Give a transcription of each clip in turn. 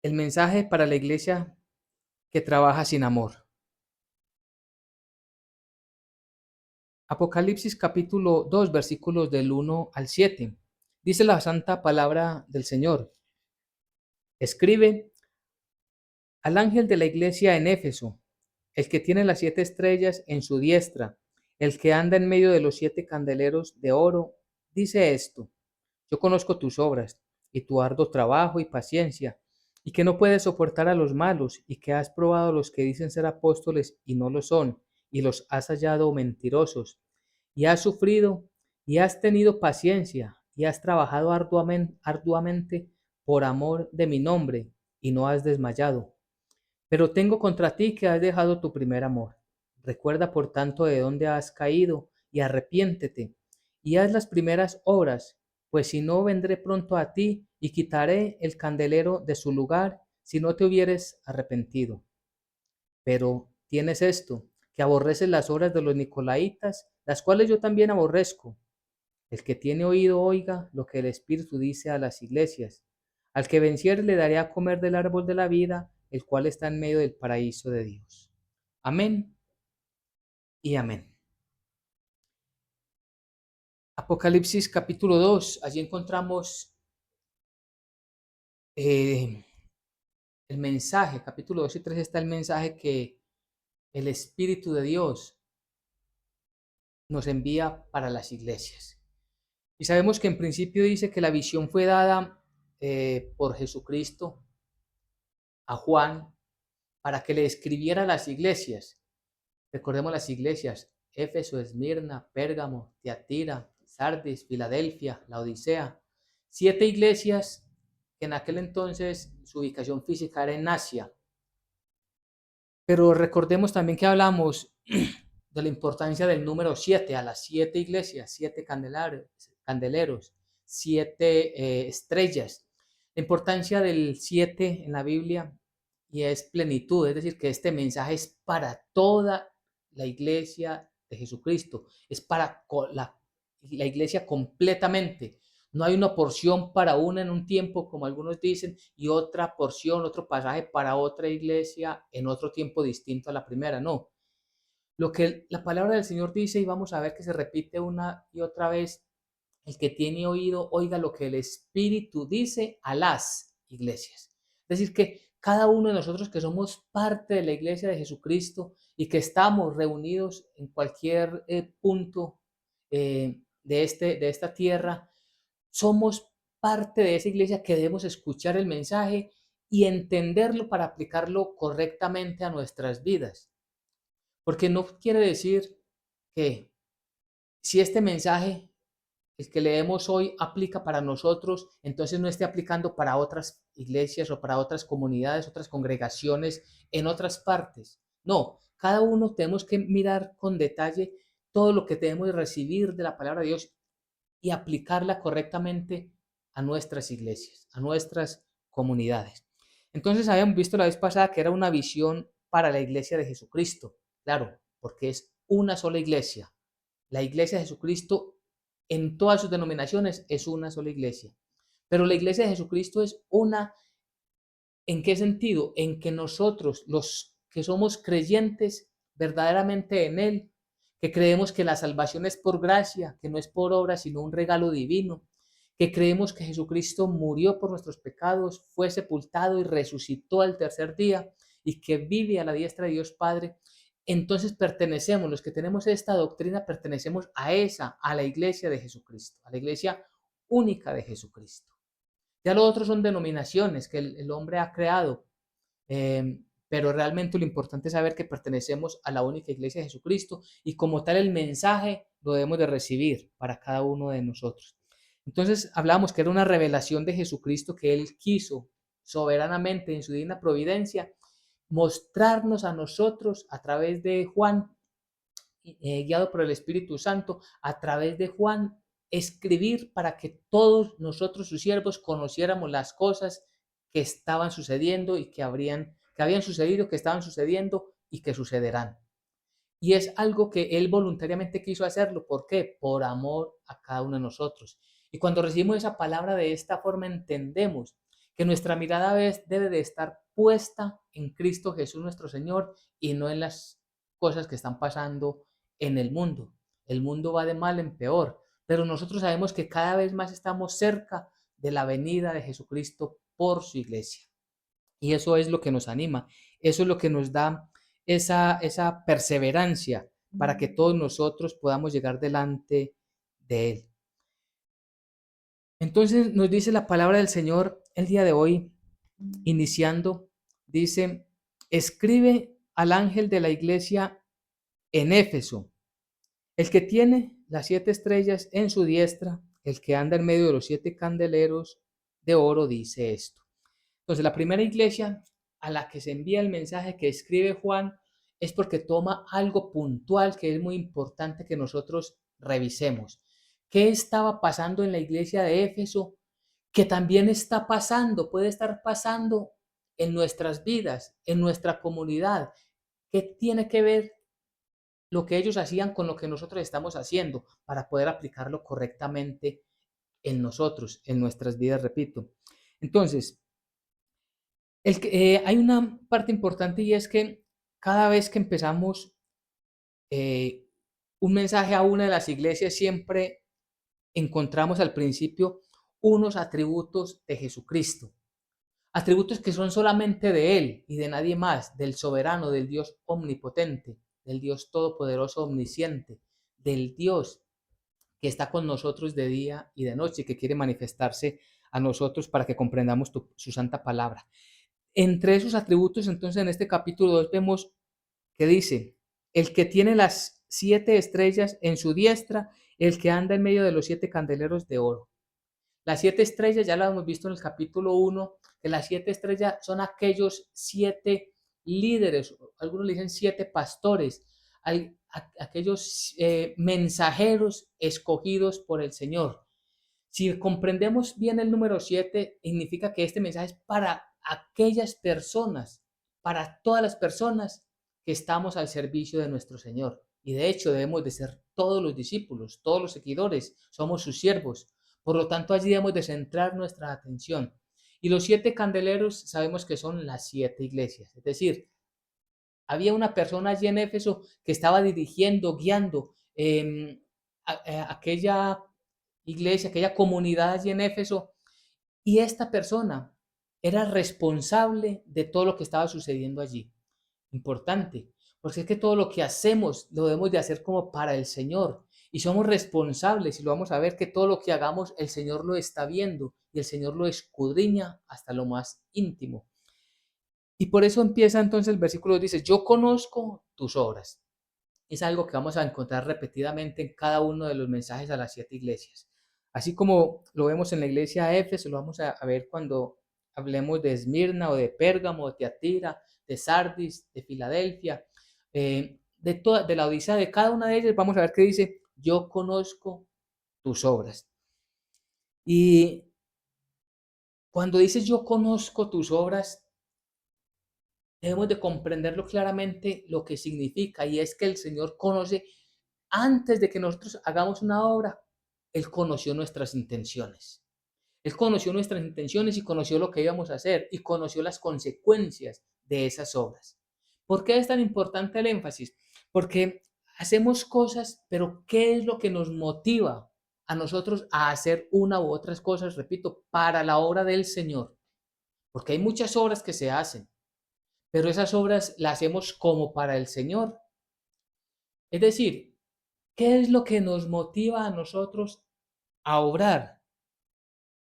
El mensaje para la iglesia que trabaja sin amor. Apocalipsis capítulo 2 versículos del 1 al 7. Dice la santa palabra del Señor. Escribe al ángel de la iglesia en Éfeso, el que tiene las 7 estrellas en su diestra, el que anda en medio de los 7 candeleros de oro, dice esto: yo conozco tus obras y tu arduo trabajo y paciencia, y que no puedes soportar a los malos, y que has probado a los que dicen ser apóstoles y no lo son, y los has hallado mentirosos, y has sufrido y has tenido paciencia, y has trabajado arduamente por amor de mi nombre, y no has desmayado. Pero tengo contra ti que has dejado tu primer amor. Recuerda por tanto de dónde has caído y arrepiéntete y haz las primeras obras, pues si no vendré pronto a ti y quitaré el candelero de su lugar si no te hubieres arrepentido. Pero tienes esto, que aborreces las obras de los nicolaitas, las cuales yo también aborrezco. El que tiene oído oiga lo que el Espíritu dice a las iglesias. Al que venciere le daré a comer del árbol de la vida, el cual está en medio del paraíso de Dios. Amén y amén. Apocalipsis capítulo 2. Allí encontramos eh, el mensaje. Capítulo 2 y 3 está el mensaje que el Espíritu de Dios nos envía para las iglesias. Y sabemos que en principio dice que la visión fue dada por Jesucristo a Juan para que le escribiera a las iglesias. Recordemos las iglesias: Éfeso, Esmirna, Pérgamo, Tiatira, Sardis, Filadelfia, la Odisea. 7 iglesias que en aquel entonces su ubicación física era en Asia. Pero recordemos también que hablamos de la importancia del número 7, a las 7 iglesias, 7 candeleros, 7 estrellas. La importancia del 7 en la Biblia, y es plenitud, es decir, que este mensaje es para toda la iglesia de Jesucristo, es para la iglesia completamente. No hay una porción para una en un tiempo, como algunos dicen, y otra porción, otro pasaje para otra iglesia en otro tiempo distinto a la primera. No. Lo que la palabra del Señor dice, y vamos a ver que se repite una y otra vez: el que tiene oído, oiga lo que el Espíritu dice a las iglesias. Es decir, que cada uno de nosotros que somos parte de la iglesia de Jesucristo y que estamos reunidos en cualquier punto de esta tierra, somos parte de esa iglesia que debemos escuchar el mensaje y entenderlo para aplicarlo correctamente a nuestras vidas. Porque no quiere decir que si este mensaje, el que leemos hoy, aplica para nosotros, entonces no esté aplicando para otras iglesias o para otras comunidades, otras congregaciones en otras partes. No, cada uno tenemos que mirar con detalle todo lo que debemos recibir de la palabra de Dios y aplicarla correctamente a nuestras iglesias, a nuestras comunidades. Entonces habíamos visto la vez pasada que era una visión para la iglesia de Jesucristo, claro, porque es una sola iglesia. La iglesia de Jesucristo en todas sus denominaciones es una sola iglesia. Pero la iglesia de Jesucristo es una, ¿en qué sentido? En que nosotros, los que somos creyentes verdaderamente en Él, que creemos que la salvación es por gracia, que no es por obra, sino un regalo divino, que creemos que Jesucristo murió por nuestros pecados, fue sepultado y resucitó al tercer día y que vive a la diestra de Dios Padre. Entonces pertenecemos, los que tenemos esta doctrina, pertenecemos a la iglesia de Jesucristo, a la iglesia única de Jesucristo. Ya los otros son denominaciones que el hombre ha creado, pero realmente lo importante es saber que pertenecemos a la única iglesia de Jesucristo y como tal el mensaje lo debemos de recibir para cada uno de nosotros. Entonces hablábamos que era una revelación de Jesucristo que Él quiso soberanamente en su divina providencia mostrarnos a nosotros a través de Juan, guiado por el Espíritu Santo, a través de Juan, escribir para que todos nosotros, sus siervos, conociéramos las cosas que estaban sucediendo y que habían sucedido, que estaban sucediendo y que sucederán. Y es algo que Él voluntariamente quiso hacerlo. ¿Por qué? Por amor a cada uno de nosotros. Y cuando recibimos esa palabra de esta forma, entendemos que nuestra mirada debe de estar puesta en Cristo Jesús nuestro Señor y no en las cosas que están pasando en el mundo. El mundo va de mal en peor, pero nosotros sabemos que cada vez más estamos cerca de la venida de Jesucristo por su iglesia. Y eso es lo que nos anima, eso es lo que nos da esa perseverancia para que todos nosotros podamos llegar delante de Él. Entonces nos dice la palabra del Señor el día de hoy, iniciando, dice, escribe al ángel de la iglesia en Éfeso, el que tiene las 7 estrellas en su diestra, el que anda en medio de los 7 candeleros de oro, dice esto. Entonces, la primera iglesia a la que se envía el mensaje que escribe Juan es porque toma algo puntual que es muy importante que nosotros revisemos. ¿Qué estaba pasando en la iglesia de Éfeso? Que también está pasando, puede estar pasando en nuestras vidas, en nuestra comunidad. ¿Qué tiene que ver lo que ellos hacían con lo que nosotros estamos haciendo para poder aplicarlo correctamente en nosotros, en nuestras vidas, repito? Entonces, hay una parte importante y es que cada vez que empezamos eh, un mensaje a una de las iglesias, siempre encontramos al principio unos atributos de Jesucristo, atributos que son solamente de Él y de nadie más, del soberano, del Dios omnipotente, del Dios todopoderoso, omnisciente, del Dios que está con nosotros de día y de noche, que quiere manifestarse a nosotros para que comprendamos su santa palabra. Entre esos atributos, entonces, en este capítulo 2 vemos que dice, el que tiene las 7 estrellas en su diestra, el que anda en medio de los 7 candeleros de oro. Las 7 estrellas, ya lo hemos visto en el capítulo 1, que las 7 estrellas son aquellos 7 líderes, algunos le dicen 7 pastores, aquellos mensajeros escogidos por el Señor. Si comprendemos bien el número 7, significa que este mensaje es para aquellas personas, para todas las personas que estamos al servicio de nuestro Señor. Y de hecho debemos de ser todos los discípulos, todos los seguidores, somos sus siervos. Por lo tanto, allí debemos de centrar nuestra atención. Y los 7 candeleros sabemos que son las 7 iglesias. Es decir, había una persona allí en Éfeso que estaba dirigiendo, guiando aquella iglesia, aquella comunidad allí en Éfeso, y esta persona era responsable de todo lo que estaba sucediendo allí. Importante, porque es que todo lo que hacemos lo debemos de hacer como para el Señor, y somos responsables, y lo vamos a ver que todo lo que hagamos el Señor lo está viendo, y el Señor lo escudriña hasta lo más íntimo. Y por eso empieza entonces el versículo, dice, yo conozco tus obras. Es algo que vamos a encontrar repetidamente en cada uno de los mensajes a las 7 iglesias. Así como lo vemos en la iglesia de Éfeso, lo vamos a ver cuando hablemos de Esmirna o de Pérgamo, de Tiatira, de Sardis, de Filadelfia, de la Odisea, de cada una de ellas, vamos a ver que dice, yo conozco tus obras. Y cuando dices yo conozco tus obras, debemos de comprenderlo claramente lo que significa, y es que el Señor conoce, antes de que nosotros hagamos una obra, Él conoció nuestras intenciones. Él conoció nuestras intenciones y conoció lo que íbamos a hacer y conoció las consecuencias de esas obras. ¿Por qué es tan importante el énfasis? Porque hacemos cosas, pero ¿qué es lo que nos motiva a nosotros a hacer una u otras cosas, repito, para la obra del Señor? Porque hay muchas obras que se hacen, pero esas obras las hacemos como para el Señor. Es decir, ¿qué es lo que nos motiva a nosotros a obrar?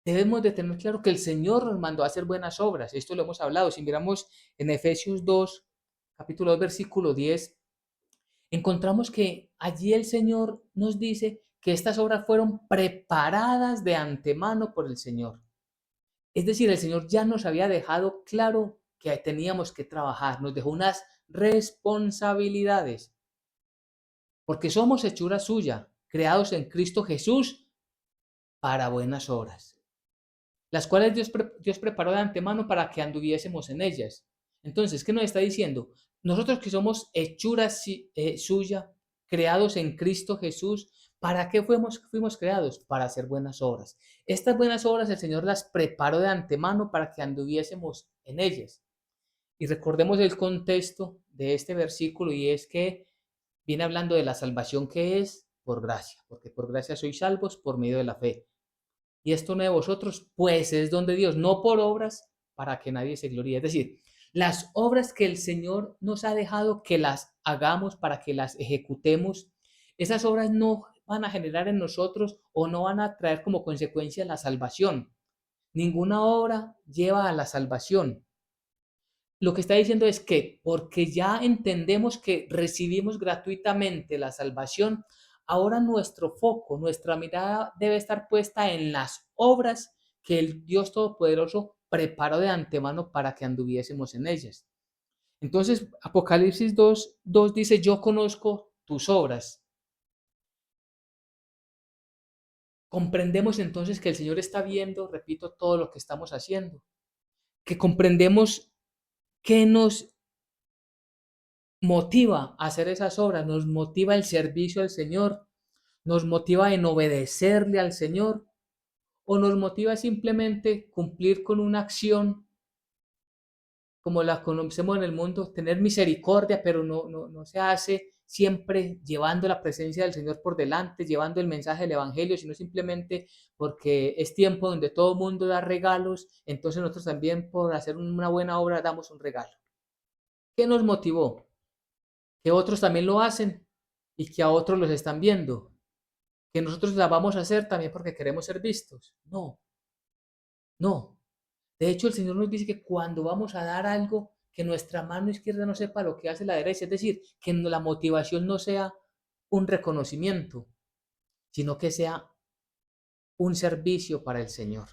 Debemos de tener claro que el Señor nos mandó a hacer buenas obras. Esto lo hemos hablado. Si miramos en Efesios 2, capítulo 2, versículo 10, encontramos que allí el Señor nos dice que estas obras fueron preparadas de antemano por el Señor. Es decir, el Señor ya nos había dejado claro que teníamos que trabajar, nos dejó unas responsabilidades, porque somos hechura suya, creados en Cristo Jesús para buenas obras, las cuales Dios preparó de antemano para que anduviésemos en ellas. Entonces, ¿qué nos está diciendo? Nosotros que somos hechura suya, creados en Cristo Jesús ¿Para qué fuimos creados? Para hacer buenas obras. Estas buenas obras el Señor las preparó de antemano para que anduviésemos en ellas. Y recordemos el contexto de este versículo y es que viene hablando de la salvación que es por gracia, porque por gracia sois salvos por medio de la fe. Y esto no de vosotros, pues es don de Dios, no por obras para que nadie se gloríe. Es decir, las obras que el Señor nos ha dejado que las hagamos para que las ejecutemos, esas obras no van a generar en nosotros o no van a traer como consecuencia la salvación. Ninguna obra lleva a la salvación. Lo que está diciendo es que porque ya entendemos que recibimos gratuitamente la salvación, ahora nuestro foco, nuestra mirada debe estar puesta en las obras que el Dios Todopoderoso preparó de antemano para que anduviésemos en ellas. Entonces, Apocalipsis 2 dice, yo conozco tus obras. Comprendemos entonces que el Señor está viendo, repito, todo lo que estamos haciendo, que comprendemos que nos motiva a hacer esas obras, nos motiva el servicio al Señor, nos motiva en obedecerle al Señor o nos motiva simplemente cumplir con una acción como la conocemos en el mundo, tener misericordia, pero no se hace siempre llevando la presencia del Señor por delante, llevando el mensaje del Evangelio, sino simplemente porque es tiempo donde todo el mundo da regalos, entonces nosotros también por hacer una buena obra damos un regalo. ¿Qué nos motivó? Que otros también lo hacen y que a otros los están viendo, que nosotros la vamos a hacer también porque queremos ser vistos. No, no. De hecho, el Señor nos dice que cuando vamos a dar algo, que nuestra mano izquierda no sepa lo que hace la derecha, es decir, que la motivación no sea un reconocimiento, sino que sea un servicio para el Señor.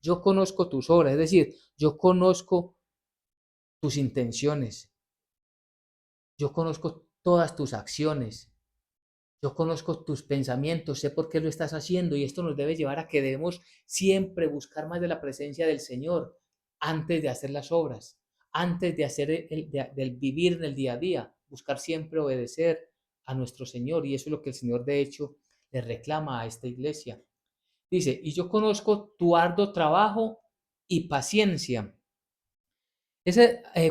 Yo conozco tus obras, es decir, yo conozco tus intenciones, yo conozco todas tus acciones, yo conozco tus pensamientos, sé por qué lo estás haciendo y esto nos debe llevar a que debemos siempre buscar más de la presencia del Señor antes de hacer las obras, antes de hacer del vivir en el día a día, buscar siempre obedecer a nuestro Señor y eso es lo que el Señor de hecho le reclama a esta iglesia. Dice, y yo conozco tu arduo trabajo y paciencia.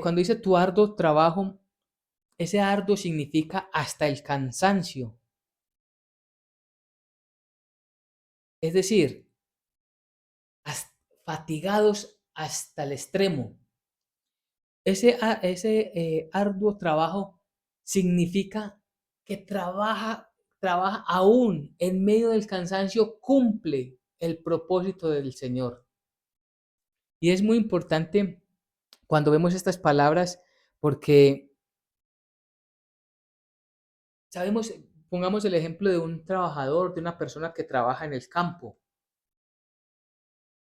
Cuando dice tu arduo trabajo, ese arduo significa hasta el cansancio. Es decir, fatigados hasta el extremo. Ese arduo trabajo significa que trabaja aún en medio del cansancio, cumple el propósito del Señor. Y es muy importante cuando vemos estas palabras porque sabemos, pongamos el ejemplo de un trabajador, de una persona que trabaja en el campo.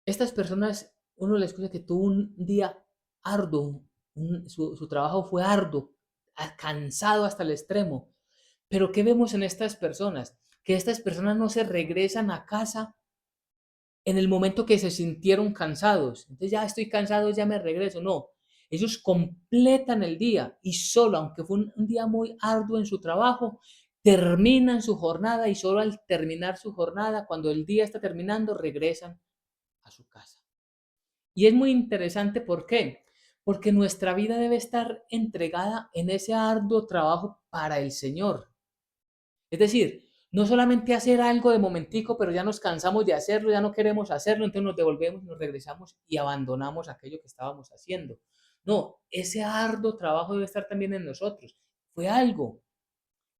Estas personas, uno les escucha que tuvo un día arduo, su trabajo fue arduo, cansado hasta el extremo. Pero ¿qué vemos en estas personas? Que estas personas no se regresan a casa en el momento que se sintieron cansados. Entonces ya estoy cansado, ya me regreso. No, ellos completan el día y solo, aunque fue un día muy arduo en su trabajo, terminan su jornada y solo al terminar su jornada, cuando el día está terminando, regresan a su casa. Y es muy interesante, ¿por qué? Porque nuestra vida debe estar entregada en ese arduo trabajo para el Señor. Es decir, no solamente hacer algo de momentico, pero ya nos cansamos de hacerlo, ya no queremos hacerlo, entonces nos devolvemos, nos regresamos y abandonamos aquello que estábamos haciendo. No, ese arduo trabajo debe estar también en nosotros. Fue algo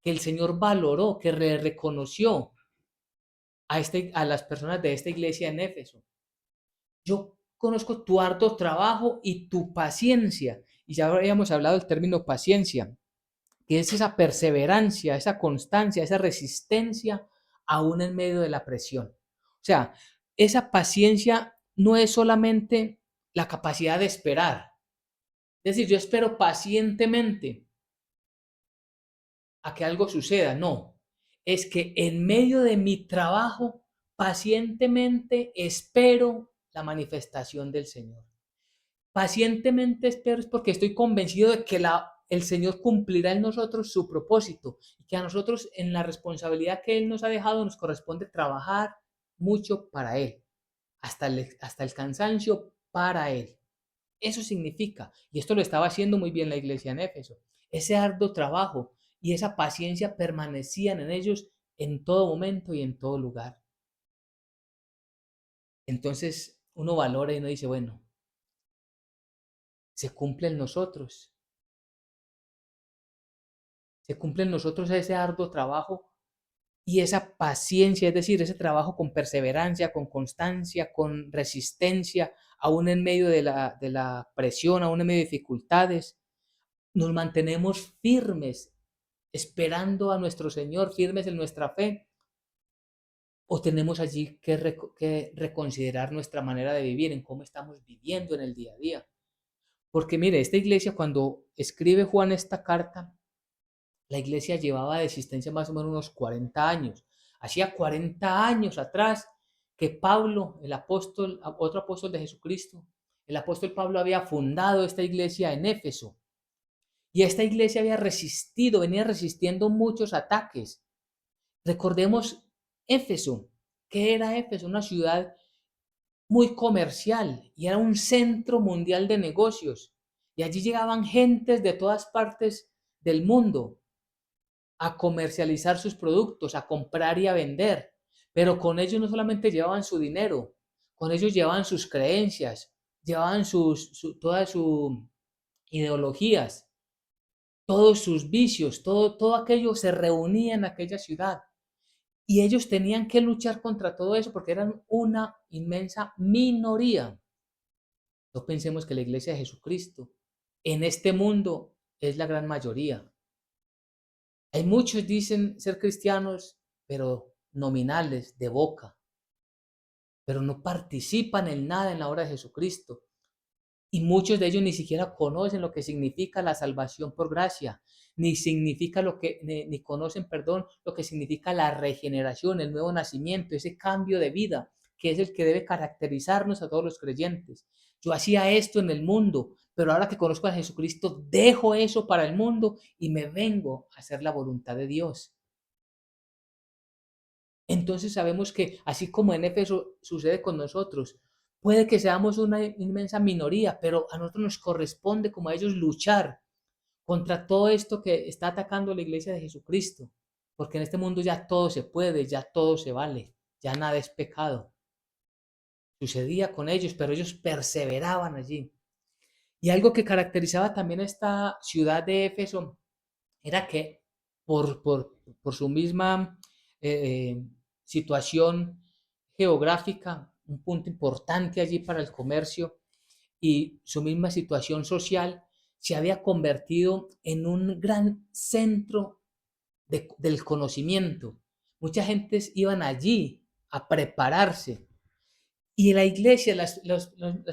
que el Señor valoró, que reconoció a las personas de esta iglesia en Éfeso. Yo conozco tu arduo trabajo y tu paciencia. Y ya habíamos hablado del término paciencia, que es esa perseverancia, esa constancia, esa resistencia aún en medio de la presión. O sea, esa paciencia no es solamente la capacidad de esperar. Es decir, yo espero pacientemente a que algo suceda. No, es que en medio de mi trabajo, pacientemente espero la manifestación del Señor. Pacientemente espero es porque estoy convencido de que el Señor cumplirá en nosotros su propósito y que a nosotros en la responsabilidad que Él nos ha dejado nos corresponde trabajar mucho para Él, hasta el cansancio para Él. Eso significa, y esto lo estaba haciendo muy bien la iglesia en Éfeso, ese arduo trabajo y esa paciencia permanecían en ellos en todo momento y en todo lugar. Entonces uno valora y uno dice, bueno, se cumple en nosotros, se cumple en nosotros ese arduo trabajo y esa paciencia, es decir, ese trabajo con perseverancia, con constancia, con resistencia, aún en medio de la presión, aún en medio de dificultades, nos mantenemos firmes, esperando a nuestro Señor, firmes en nuestra fe, o tenemos allí que reconsiderar nuestra manera de vivir, en cómo estamos viviendo en el día a día. Porque mire, esta iglesia, cuando escribe Juan esta carta, la iglesia llevaba de existencia más o menos unos 40 años. Hacía 40 años atrás que Pablo, el apóstol, otro apóstol de Jesucristo, el apóstol Pablo había fundado esta iglesia en Éfeso. Y esta iglesia había resistido, venía resistiendo muchos ataques. Recordemos Éfeso. ¿Qué era Éfeso? Una ciudad muy comercial y era un centro mundial de negocios. Y allí llegaban gentes de todas partes del mundo a comercializar sus productos, a comprar y a vender. Pero con ellos no solamente llevaban su dinero, con ellos llevaban sus creencias, llevaban todas sus ideologías, todos sus vicios, todo aquello se reunía en aquella ciudad. Y ellos tenían que luchar contra todo eso porque eran una inmensa minoría. No pensemos que la iglesia de Jesucristo en este mundo es la gran mayoría. Hay muchos dicen ser cristianos, pero nominales, de boca, pero no participan en nada en la obra de Jesucristo. Y muchos de ellos ni siquiera conocen lo que significa la salvación por gracia, ni conocen, perdón, lo que significa la regeneración, el nuevo nacimiento, ese cambio de vida, que es el que debe caracterizarnos a todos los creyentes. Yo hacía esto en el mundo, pero ahora que conozco a Jesucristo, dejo eso para el mundo y me vengo a hacer la voluntad de Dios. Entonces sabemos que así como en Éfeso sucede con nosotros, puede que seamos una inmensa minoría, pero a nosotros nos corresponde como a ellos luchar contra todo esto que está atacando la iglesia de Jesucristo, porque en este mundo ya todo se puede, ya todo se vale, ya nada es pecado. Sucedía con ellos, pero ellos perseveraban allí. Y algo que caracterizaba también a esta ciudad de Éfeso era que por su misma situación geográfica, un punto importante allí para el comercio y su misma situación social, se había convertido en un gran centro del conocimiento. Mucha gente iban allí a prepararse. Y la iglesia, las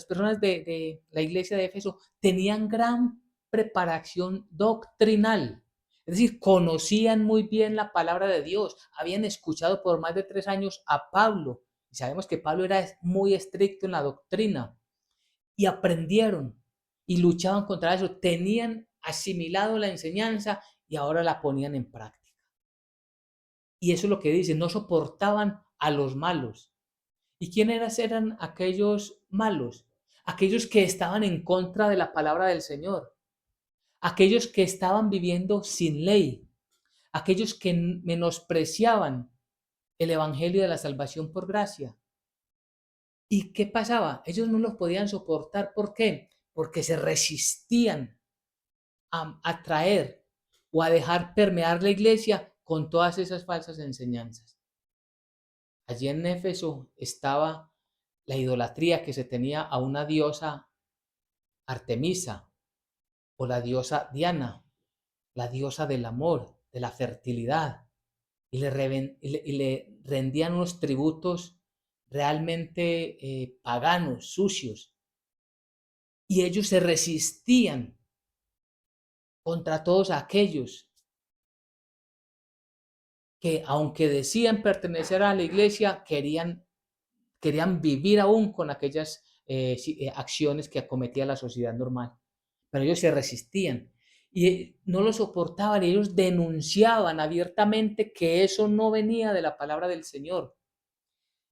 personas de la iglesia de Éfeso tenían gran preparación doctrinal. Es decir, conocían muy bien la palabra de Dios. Habían escuchado por más de 3 años a Pablo. Y sabemos que Pablo era muy estricto en la doctrina. Y aprendieron y luchaban contra eso. Tenían asimilado la enseñanza y ahora la ponían en práctica. Y eso es lo que dice, no soportaban a los malos. ¿Y quiénes eran aquellos malos? Aquellos que estaban en contra de la palabra del Señor, aquellos que estaban viviendo sin ley, aquellos que menospreciaban el evangelio de la salvación por gracia. ¿Y qué pasaba? Ellos no los podían soportar. ¿Por qué? Porque se resistían a traer o a dejar permear la iglesia con todas esas falsas enseñanzas. Allí en Éfeso estaba la idolatría que se tenía a una diosa Artemisa o la diosa Diana, la diosa del amor, de la fertilidad, y le rendían unos tributos realmente paganos, sucios, y ellos se resistían contra todos aquellos que, aunque decían pertenecer a la iglesia, querían vivir aún con aquellas acciones que acometía la sociedad normal. Pero ellos se resistían. y no lo soportaban. Y ellos denunciaban abiertamente que eso no venía de la palabra del Señor.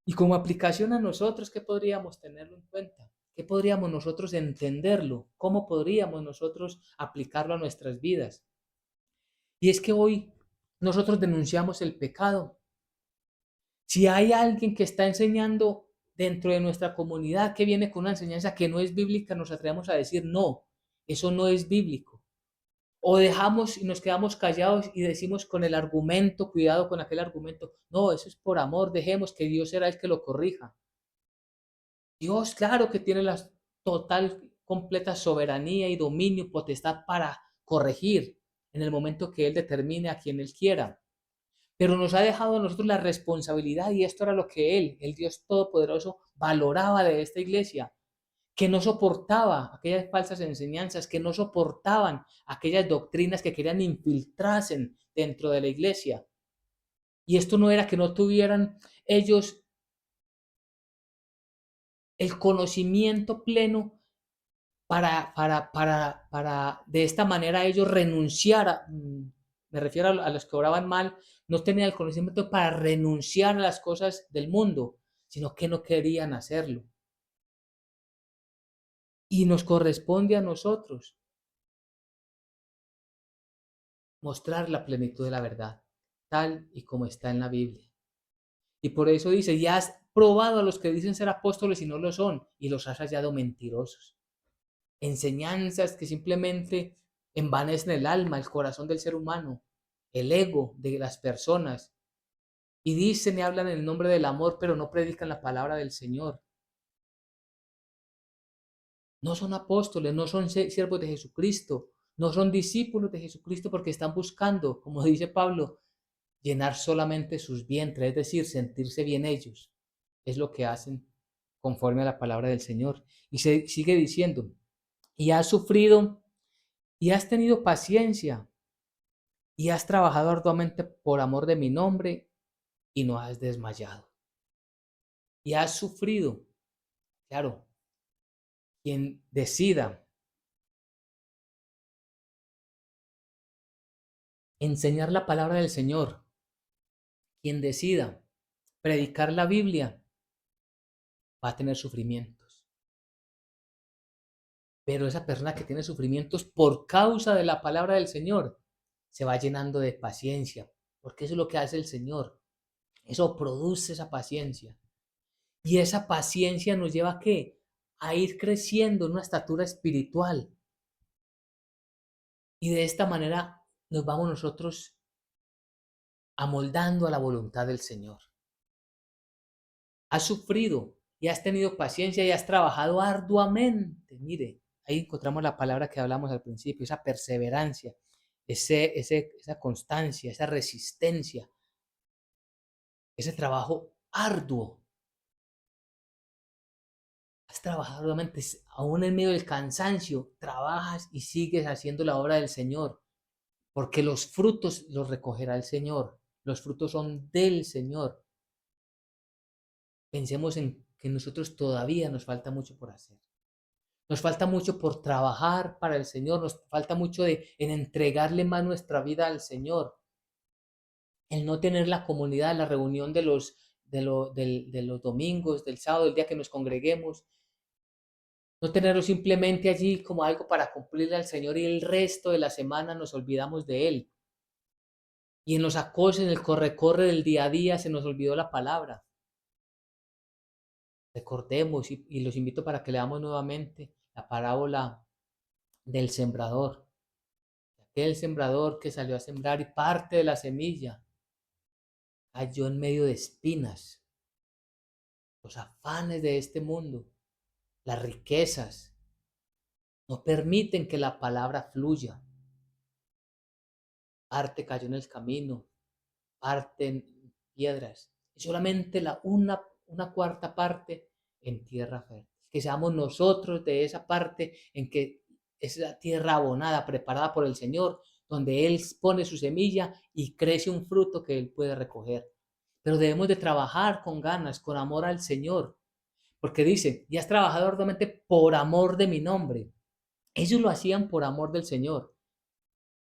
Y como aplicación a nosotros, ¿qué podríamos tenerlo en cuenta? ¿Qué podríamos nosotros entenderlo? ¿Cómo podríamos nosotros aplicarlo a nuestras vidas? Y es que hoy nosotros denunciamos el pecado. Si hay alguien que está enseñando dentro de nuestra comunidad que viene con una enseñanza que no es bíblica, nos atrevemos a decir, no, eso no es bíblico. O dejamos y nos quedamos callados y decimos con el argumento, cuidado con aquel argumento, no, eso es por amor, dejemos que Dios será el que lo corrija. Dios, claro que tiene la total, completa soberanía y dominio, potestad para corregir en el momento que Él determine a quien Él quiera. Pero nos ha dejado a nosotros la responsabilidad y esto era lo que Él, el Dios Todopoderoso, valoraba de esta iglesia, que no soportaba aquellas falsas enseñanzas, que no soportaban aquellas doctrinas que querían infiltrarse dentro de la iglesia. Y esto no era que no tuvieran ellos el conocimiento pleno para de esta manera ellos renunciar, me refiero a los que oraban mal, no tenían el conocimiento para renunciar a las cosas del mundo, sino que no querían hacerlo. Y nos corresponde a nosotros mostrar la plenitud de la verdad, tal y como está en la Biblia. Y por eso dice, ya has probado a los que dicen ser apóstoles y no lo son, y los has hallado mentirosos. Enseñanzas que simplemente envanecen el alma, el corazón del ser humano, el ego de las personas. Y dicen y hablan en el nombre del amor, pero no predican la palabra del Señor. No son apóstoles, no son siervos de Jesucristo, no son discípulos de Jesucristo porque están buscando, como dice Pablo, llenar solamente sus vientres, es decir, sentirse bien ellos. Es lo que hacen conforme a la palabra del Señor. Y se sigue diciendo, y has sufrido y has tenido paciencia y has trabajado arduamente por amor de mi nombre y no has desmayado. Y has sufrido, claro, quien decida enseñar la palabra del Señor, quien decida predicar la Biblia, va a tener sufrimientos. Pero esa persona que tiene sufrimientos por causa de la palabra del Señor, se va llenando de paciencia, porque eso es lo que hace el Señor. Eso produce esa paciencia. Y esa paciencia nos lleva ¿a qué? A ir creciendo en una estatura espiritual. Y de esta manera nos vamos nosotros amoldando a la voluntad del Señor. Has sufrido y has tenido paciencia y has trabajado arduamente. Mire, ahí encontramos la palabra que hablamos al principio, esa perseverancia, esa constancia, esa resistencia, ese trabajo arduo. Has trabajado arduamente, aún en medio del cansancio, trabajas y sigues haciendo la obra del Señor, porque los frutos los recogerá el Señor. Los frutos son del Señor. Pensemos en que nosotros todavía nos falta mucho por hacer. Nos falta mucho por trabajar para el Señor, nos falta mucho en entregarle más nuestra vida al Señor. El no tener la comunidad, la reunión de los domingos, del sábado, el día que nos congreguemos. No tenerlo simplemente allí como algo para cumplirle al Señor y el resto de la semana nos olvidamos de Él. Y en los acosos, en el corre-corre del día a día se nos olvidó la palabra. Recordemos y los invito para que leamos nuevamente la parábola del sembrador. Aquel sembrador que salió a sembrar y parte de la semilla cayó en medio de espinas. Los afanes de este mundo, las riquezas, no permiten que la palabra fluya. Parte cayó en el camino, parte en piedras, y solamente una cuarta parte en tierra fértil. Que seamos nosotros de esa parte en que es la tierra abonada, preparada por el Señor, donde Él pone su semilla y crece un fruto que Él puede recoger. Pero debemos de trabajar con ganas, con amor al Señor, porque dice, y has trabajado arduamente por amor de mi nombre. Ellos lo hacían por amor del Señor.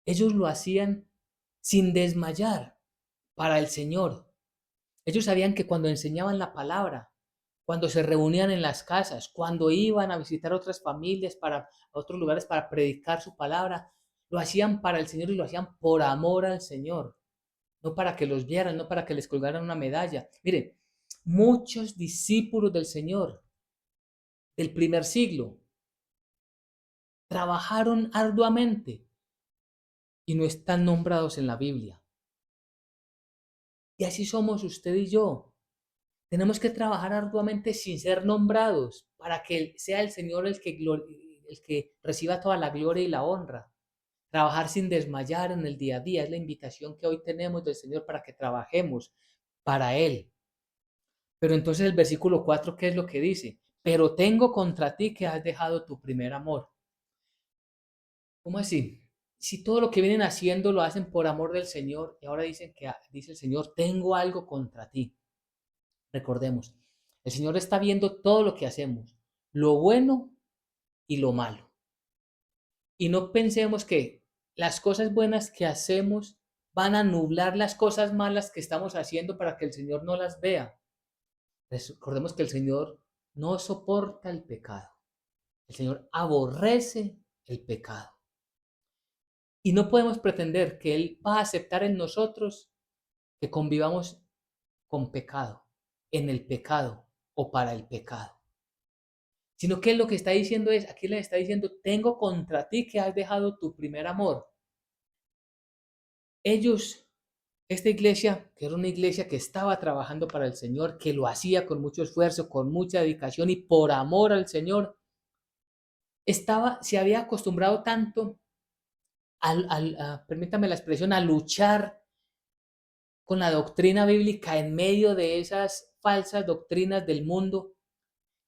Ellos lo hacían sin desmayar para el Señor. Ellos sabían que cuando enseñaban la palabra, cuando se reunían en las casas, cuando iban a visitar otras familias para otros lugares para predicar su palabra, lo hacían para el Señor y lo hacían por amor al Señor, no para que los vieran, no para que les colgaran una medalla. Miren, muchos discípulos del Señor del primer siglo trabajaron arduamente y no están nombrados en la Biblia. Y así somos usted y yo. Tenemos que trabajar arduamente sin ser nombrados para que sea el Señor el que reciba toda la gloria y la honra. Trabajar sin desmayar en el día a día es la invitación que hoy tenemos del Señor para que trabajemos para Él. Pero entonces el versículo 4, ¿qué es lo que dice? Pero tengo contra ti que has dejado tu primer amor. ¿Cómo así? Si todo lo que vienen haciendo lo hacen por amor del Señor y ahora dicen que dice el Señor, tengo algo contra ti. Recordemos, el Señor está viendo todo lo que hacemos, lo bueno y lo malo. Y no pensemos que las cosas buenas que hacemos van a nublar las cosas malas que estamos haciendo para que el Señor no las vea. Recordemos que el Señor no soporta el pecado. El Señor aborrece el pecado. Y no podemos pretender que Él va a aceptar en nosotros que convivamos con pecado, en el pecado o para el pecado. Sino que Él lo que está diciendo es, aquí le está diciendo, tengo contra ti que has dejado tu primer amor. Ellos, esta iglesia, que era una iglesia que estaba trabajando para el Señor, que lo hacía con mucho esfuerzo, con mucha dedicación y por amor al Señor, se había acostumbrado tanto permítame la expresión, a luchar con la doctrina bíblica en medio de esas falsas doctrinas del mundo,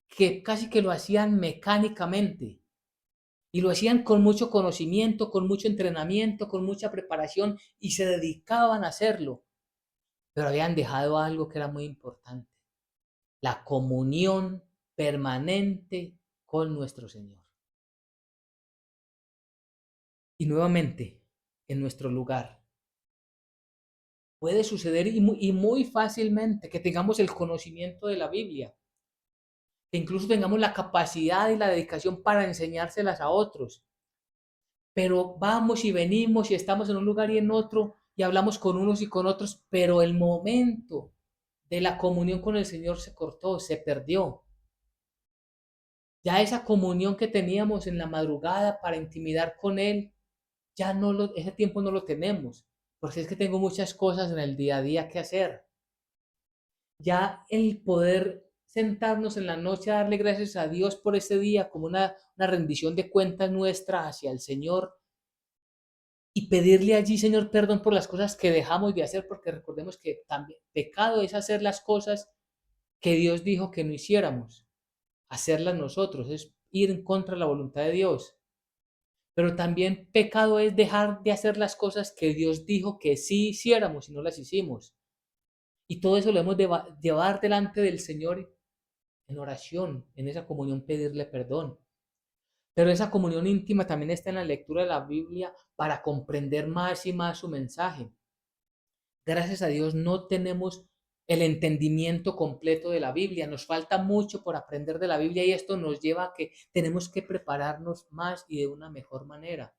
que casi que lo hacían mecánicamente y lo hacían con mucho conocimiento, con mucho entrenamiento, con mucha preparación y se dedicaban a hacerlo, pero habían dejado algo que era muy importante, la comunión permanente con nuestro Señor. Y nuevamente, en nuestro lugar, puede suceder y muy fácilmente que tengamos el conocimiento de la Biblia, que incluso tengamos la capacidad y la dedicación para enseñárselas a otros. Pero vamos y venimos y estamos en un lugar y en otro y hablamos con unos y con otros, pero el momento de la comunión con el Señor se cortó, se perdió. Ya esa comunión que teníamos en la madrugada para intimidar con Él, ese tiempo no lo tenemos, porque es que tengo muchas cosas en el día a día que hacer. Ya el poder sentarnos en la noche a darle gracias a Dios por ese día como una rendición de cuentas nuestra hacia el Señor y pedirle allí, Señor, perdón por las cosas que dejamos de hacer, porque recordemos que también pecado es hacer las cosas que Dios dijo que no hiciéramos, hacerlas nosotros, es ir en contra de la voluntad de Dios. Pero también pecado es dejar de hacer las cosas que Dios dijo que sí hiciéramos y no las hicimos. Y todo eso lo hemos de llevar delante del Señor en oración, en esa comunión pedirle perdón. Pero esa comunión íntima también está en la lectura de la Biblia para comprender más y más su mensaje. Gracias a Dios no tenemos el entendimiento completo de la Biblia, nos falta mucho por aprender de la Biblia y esto nos lleva a que tenemos que prepararnos más y de una mejor manera.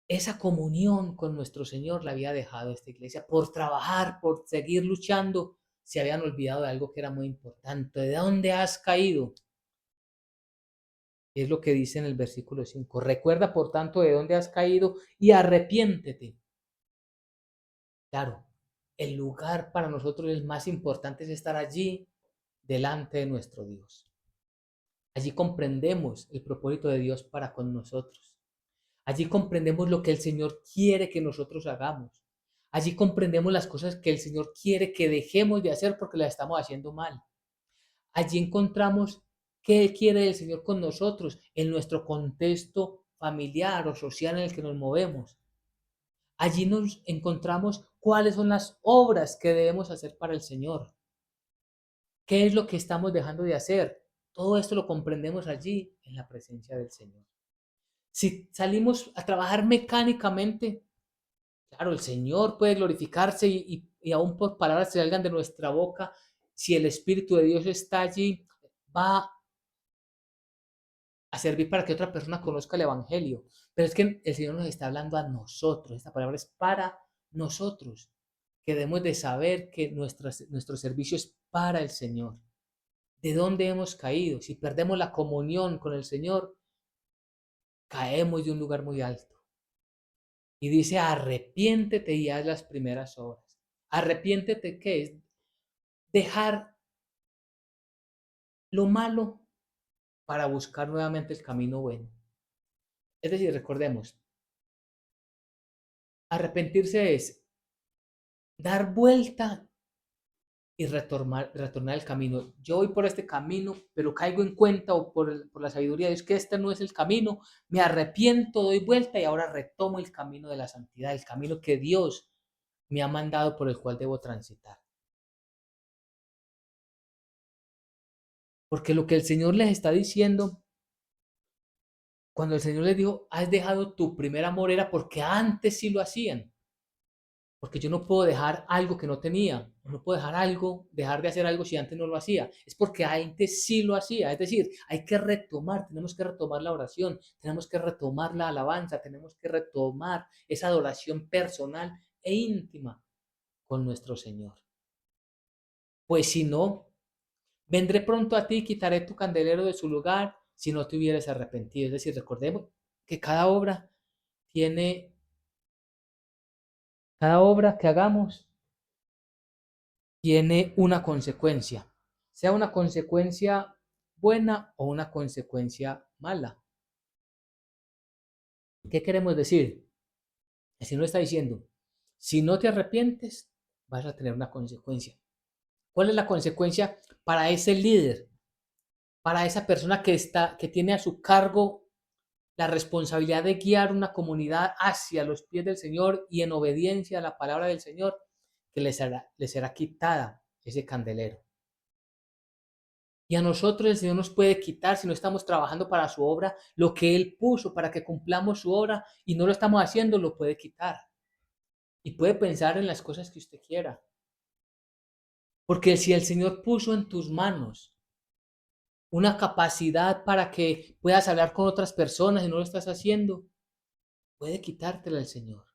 Esa comunión con nuestro Señor la había dejado esta iglesia por trabajar, por seguir luchando, se habían olvidado de algo que era muy importante. ¿De dónde has caído? Es lo que dice en el versículo 5. Recuerda, por tanto, de dónde has caído y arrepiéntete. Claro, el lugar para nosotros el más importante es estar allí delante de nuestro Dios. Allí comprendemos el propósito de Dios para con nosotros. Allí comprendemos lo que el Señor quiere que nosotros hagamos. Allí comprendemos las cosas que el Señor quiere que dejemos de hacer porque las estamos haciendo mal. Allí encontramos qué quiere el Señor con nosotros en nuestro contexto familiar o social en el que nos movemos. Allí nos encontramos cuáles son las obras que debemos hacer para el Señor. ¿Qué es lo que estamos dejando de hacer? Todo esto lo comprendemos allí en la presencia del Señor. Si salimos a trabajar mecánicamente, claro, el Señor puede glorificarse y aún por palabras que salgan de nuestra boca, si el Espíritu de Dios está allí, va a servir para que otra persona conozca el Evangelio. Pero es que el Señor nos está hablando a nosotros. Esta palabra es para nosotros. Que debemos de saber que nuestro servicio es para el Señor. ¿De dónde hemos caído? Si perdemos la comunión con el Señor, caemos de un lugar muy alto. Y dice, arrepiéntete y haz las primeras obras. Arrepiéntete, ¿qué es? Dejar lo malo para buscar nuevamente el camino bueno. Es decir, recordemos, arrepentirse es dar vuelta y retornar el camino. Yo voy por este camino, pero caigo en cuenta o por la sabiduría de Dios que este no es el camino. Me arrepiento, doy vuelta y ahora retomo el camino de la santidad, el camino que Dios me ha mandado por el cual debo transitar. Porque lo que el Señor les está diciendo, cuando el Señor les dijo, has dejado tu primer amor, era porque antes sí lo hacían. Porque yo no puedo dejar algo que no tenía, no puedo dejar de hacer algo si antes no lo hacía. Es porque antes sí lo hacía. Es decir, hay que retomar, tenemos que retomar la oración, tenemos que retomar la alabanza, tenemos que retomar esa adoración personal e íntima con nuestro Señor. Pues si no, vendré pronto a ti y quitaré tu candelero de su lugar si no te hubieras arrepentido. Es decir, recordemos que tiene, cada obra que hagamos tiene una consecuencia, sea una consecuencia buena o una consecuencia mala. ¿Qué queremos decir? El Señor está diciendo, si no te arrepientes, vas a tener una consecuencia. ¿Cuál es la consecuencia para ese líder, para esa persona que tiene a su cargo la responsabilidad de guiar una comunidad hacia los pies del Señor y en obediencia a la palabra del Señor, que les será quitada ese candelero? Y a nosotros el Señor nos puede quitar si no estamos trabajando para su obra, lo que Él puso para que cumplamos su obra y no lo estamos haciendo, lo puede quitar. Y puede pensar en las cosas que usted quiera. Porque si el Señor puso en tus manos una capacidad para que puedas hablar con otras personas y no lo estás haciendo, puede quitártela el Señor.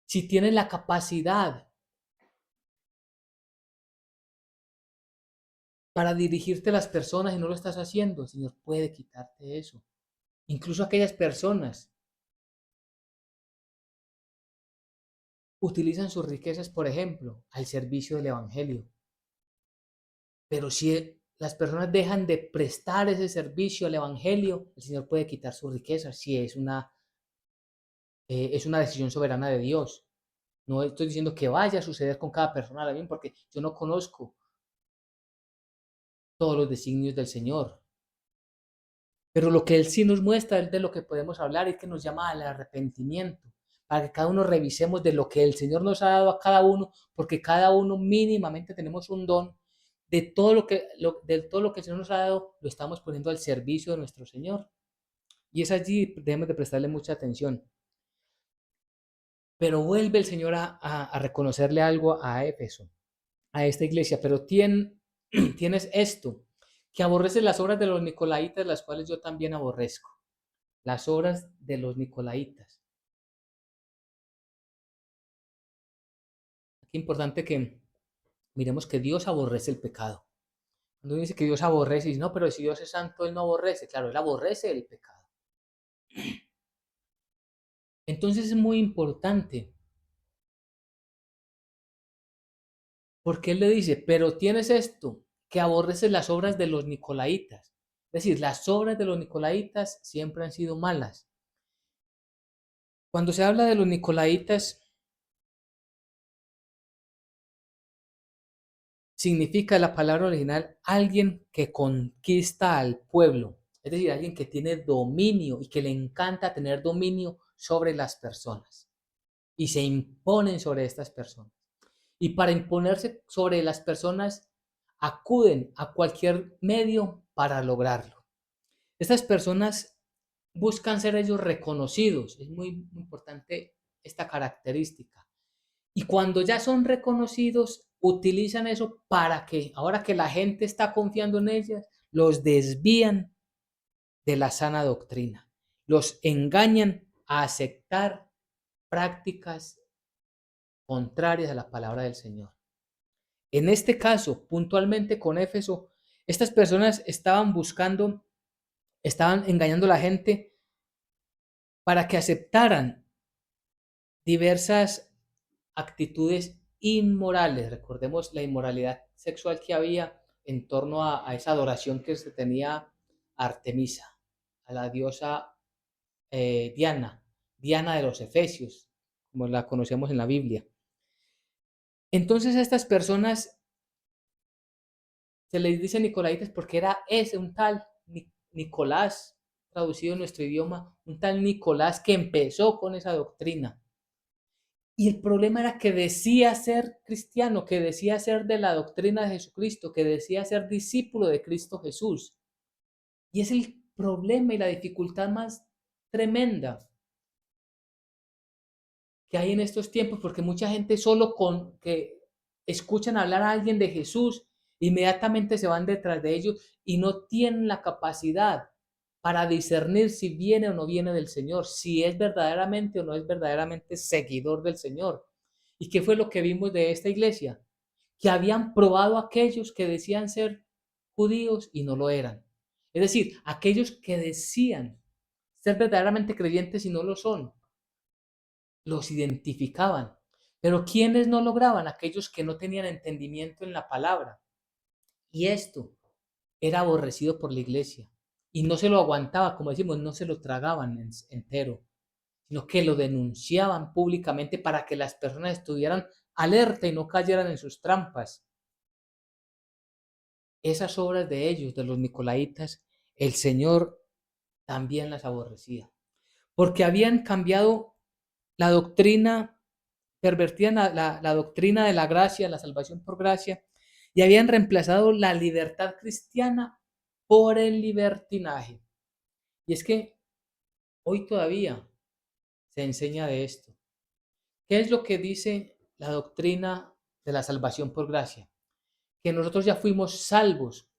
Si tienes la capacidad para dirigirte a las personas y no lo estás haciendo, el Señor puede quitarte eso. Incluso aquellas personas utilizan sus riquezas, por ejemplo, al servicio del Evangelio. Pero si las personas dejan de prestar ese servicio al Evangelio, el Señor puede quitar sus riquezas si es una decisión soberana de Dios. No estoy diciendo que vaya a suceder con cada persona también, porque yo no conozco todos los designios del Señor. Pero lo que Él sí nos muestra es de lo que podemos hablar y que nos llama al arrepentimiento, para que cada uno revisemos de lo que el Señor nos ha dado a cada uno, porque cada uno mínimamente tenemos un don de todo lo que el Señor nos ha dado, lo estamos poniendo al servicio de nuestro Señor. Y es allí, debemos de prestarle mucha atención. Pero vuelve el Señor a reconocerle algo a Éfeso, a esta iglesia, pero tienes esto, que aborreces las obras de los nicolaitas, las cuales yo también aborrezco. Las obras de los nicolaitas. Aquí es importante que miremos que Dios aborrece el pecado. Cuando uno dice que Dios aborrece, y no, pero si Dios es santo, Él no aborrece. Claro, Él aborrece el pecado. Entonces es muy importante, porque Él le dice, pero tienes esto, que aborreces las obras de los nicolaitas. Es decir, las obras de los nicolaitas siempre han sido malas. Cuando se habla de los nicolaitas, significa la palabra original alguien que conquista al pueblo, es decir, alguien que tiene dominio y que le encanta tener dominio sobre las personas y se imponen sobre estas personas. Y para imponerse sobre las personas, acuden a cualquier medio para lograrlo. Estas personas buscan ser ellos reconocidos. Es muy importante esta característica. Y cuando ya son reconocidos, utilizan eso para que, ahora que la gente está confiando en ellas, los desvían de la sana doctrina. Los engañan a aceptar prácticas contrarias a la palabra del Señor. En este caso, puntualmente con Éfeso, estas personas estaban engañando a la gente para que aceptaran diversas actitudes inmorales. Recordemos la inmoralidad sexual que había en torno a esa adoración que se tenía a Artemisa, a la diosa Diana, Diana de los Efesios, como la conocemos en la Biblia. Entonces a estas personas se les dice Nicolaitas porque era ese, un tal Nicolás, traducido en nuestro idioma, un tal Nicolás que empezó con esa doctrina. Y el problema era que decía ser cristiano, que decía ser de la doctrina de Jesucristo, que decía ser discípulo de Cristo Jesús. Y es el problema y la dificultad más tremenda que hay en estos tiempos, porque mucha gente solo con que escuchan hablar a alguien de Jesús, inmediatamente se van detrás de ellos y no tienen la capacidad para discernir si viene o no viene del Señor, si es verdaderamente o no es verdaderamente seguidor del Señor. ¿Y qué fue lo que vimos de esta iglesia? Que habían probado a aquellos que decían ser judíos y no lo eran. Es decir, aquellos que decían ser verdaderamente creyentes y no lo son, los identificaban. Pero ¿quiénes no lograban? Aquellos que no tenían entendimiento en la palabra. Y esto era aborrecido por la iglesia. Y no se lo aguantaba, como decimos, no se lo tragaban entero, sino que lo denunciaban públicamente para que las personas estuvieran alerta y no cayeran en sus trampas. Esas obras de ellos, de los nicolaitas, el Señor también las aborrecía, porque habían cambiado la doctrina, pervertían la doctrina de la gracia, la salvación por gracia, y habían reemplazado la libertad cristiana por el libertinaje. Y es que hoy todavía se enseña de esto. ¿Qué es lo que dice la doctrina de la salvación por gracia? Que nosotros ya fuimos salvos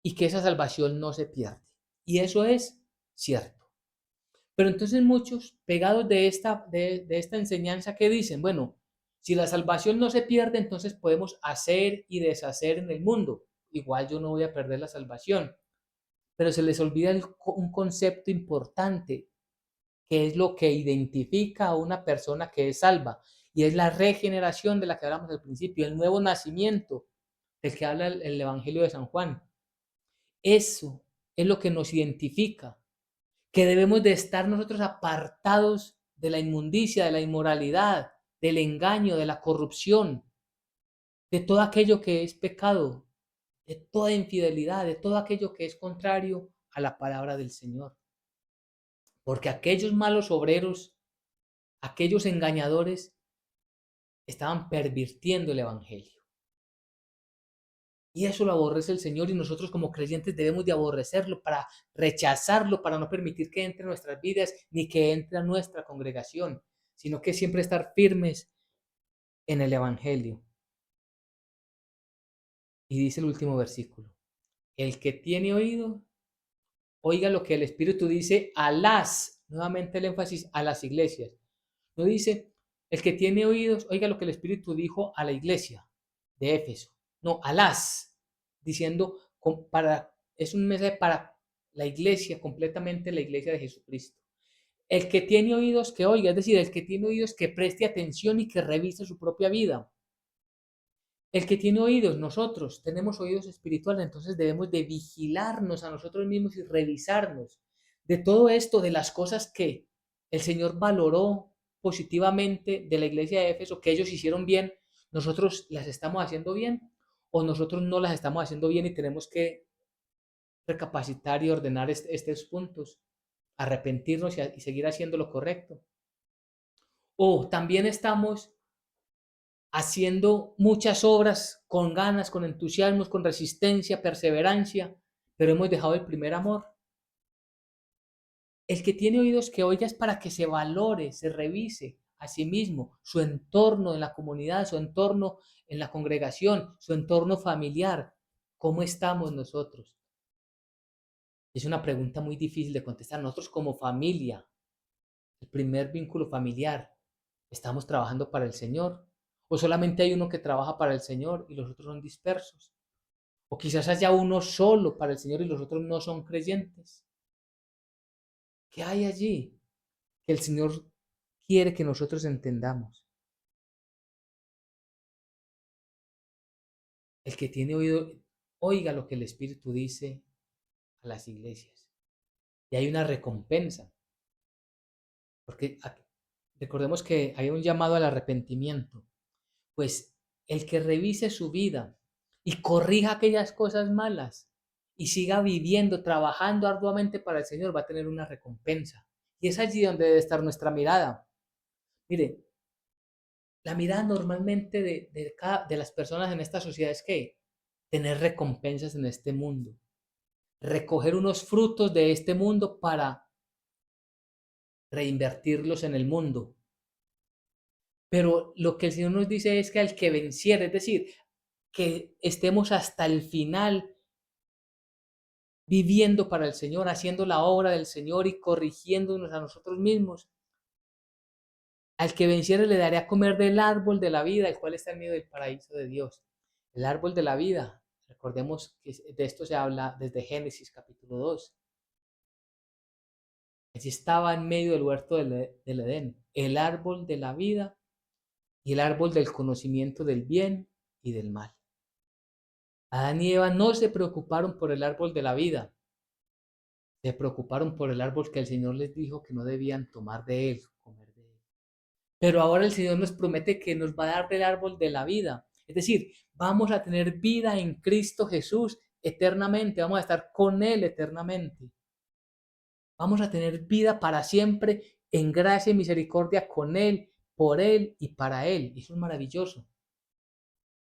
y que esa salvación no se pierde. Y eso es cierto. Pero entonces muchos, pegados de esta enseñanza que dicen, bueno, si la salvación no se pierde, entonces podemos hacer y deshacer en el mundo. Igual yo no voy a perder la salvación. Pero se les olvida un concepto importante, que es lo que identifica a una persona que es salva. Y es la regeneración de la que hablamos al principio, el nuevo nacimiento del que habla el Evangelio de San Juan. Eso es lo que nos identifica, que debemos de estar nosotros apartados de la inmundicia, de la inmoralidad, del engaño, de la corrupción, de todo aquello que es pecado, de toda infidelidad, de todo aquello que es contrario a la palabra del Señor. Porque aquellos malos obreros, aquellos engañadores, estaban pervirtiendo el Evangelio. Y eso lo aborrece el Señor y nosotros como creyentes debemos de aborrecerlo para rechazarlo, para no permitir que entre en nuestras vidas ni que entre a nuestra congregación, sino que siempre estar firmes en el Evangelio. Y dice el último versículo, el que tiene oído, oiga lo que el Espíritu dice nuevamente el énfasis a las iglesias. No dice, el que tiene oídos, oiga lo que el Espíritu dijo a la iglesia de Éfeso. No, diciendo, es un mensaje para la iglesia, completamente la iglesia de Jesucristo. El que tiene oídos, que oiga, es decir, el que tiene oídos, que preste atención y que revise su propia vida. El que tiene oídos, nosotros tenemos oídos espirituales, entonces debemos de vigilarnos a nosotros mismos y revisarnos de todo esto, de las cosas que el Señor valoró positivamente de la iglesia de Éfeso, que ellos hicieron bien, nosotros las estamos haciendo bien o nosotros no las estamos haciendo bien y tenemos que recapacitar y ordenar estos puntos, arrepentirnos y seguir haciendo lo correcto. O también estamos haciendo muchas obras con ganas, con entusiasmo, con resistencia, perseverancia, pero hemos dejado el primer amor. El que tiene oídos que oiga es para que se valore, se revise a sí mismo, su entorno en la comunidad, su entorno en la congregación, su entorno familiar. ¿Cómo estamos nosotros? Es una pregunta muy difícil de contestar. Nosotros como familia, el primer vínculo familiar, ¿estamos trabajando para el Señor? ¿O solamente hay uno que trabaja para el Señor y los otros son dispersos? ¿O quizás haya uno solo para el Señor y los otros no son creyentes? ¿Qué hay allí que el Señor quiere que nosotros entendamos? El que tiene oído, oiga lo que el Espíritu dice a las iglesias. Y hay una recompensa, porque recordemos que hay un llamado al arrepentimiento. Pues el que revise su vida y corrija aquellas cosas malas y siga viviendo, trabajando arduamente para el Señor, va a tener una recompensa. Y es allí donde debe estar nuestra mirada. Mire, la mirada normalmente de las personas en esta sociedad es que tener recompensas en este mundo, recoger unos frutos de este mundo para reinvertirlos en el mundo. Pero lo que el Señor nos dice es que al que venciere, es decir, que estemos hasta el final viviendo para el Señor, haciendo la obra del Señor y corrigiéndonos a nosotros mismos. Al que venciere le daré a comer del árbol de la vida, el cual está en medio del paraíso de Dios. El árbol de la vida, recordemos que de esto se habla desde Génesis capítulo 2. Allí estaba en medio del huerto del Edén, el árbol de la vida y el árbol del conocimiento del bien y del mal. Adán y Eva no se preocuparon por el árbol de la vida, se preocuparon por el árbol que el Señor les dijo que no debían tomar de él, comer de él. Pero ahora el Señor nos promete que nos va a dar del árbol de la vida. Es decir, vamos a tener vida en Cristo Jesús eternamente, vamos a estar con Él eternamente. Vamos a tener vida para siempre en gracia y misericordia con Él, por Él y para Él. Eso es maravilloso.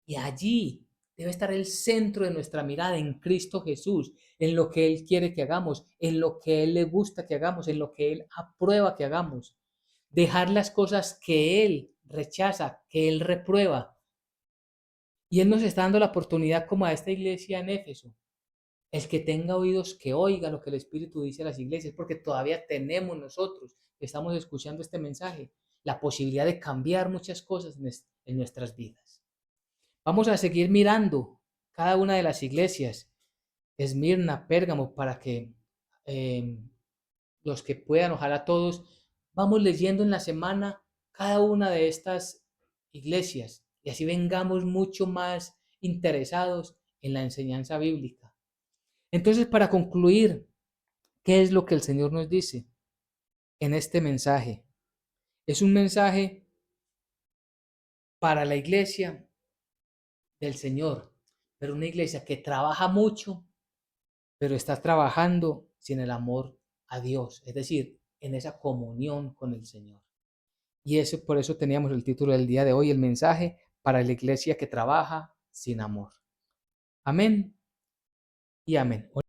Y allí debe estar el centro de nuestra mirada en Cristo Jesús, en lo que Él quiere que hagamos, en lo que Él le gusta que hagamos, en lo que Él aprueba que hagamos. Dejar las cosas que Él rechaza, que Él reprueba. Y Él nos está dando la oportunidad como a esta iglesia en Éfeso. El que tenga oídos que oiga lo que el Espíritu dice a las iglesias, porque todavía tenemos nosotros que estamos escuchando este mensaje, la posibilidad de cambiar muchas cosas en nuestras vidas. Vamos a seguir mirando cada una de las iglesias, Esmirna, Pérgamo, para que eh, los que puedan, ojalá todos, vamos leyendo en la semana cada una de estas iglesias y así vengamos mucho más interesados en la enseñanza bíblica. Entonces, para concluir, ¿qué es lo que el Señor nos dice en este mensaje? Es un mensaje para la iglesia del Señor, pero una iglesia que trabaja mucho, pero está trabajando sin el amor a Dios, es decir, en esa comunión con el Señor. Y eso, por eso teníamos el título del día de hoy, el mensaje para la iglesia que trabaja sin amor. Amén y amén.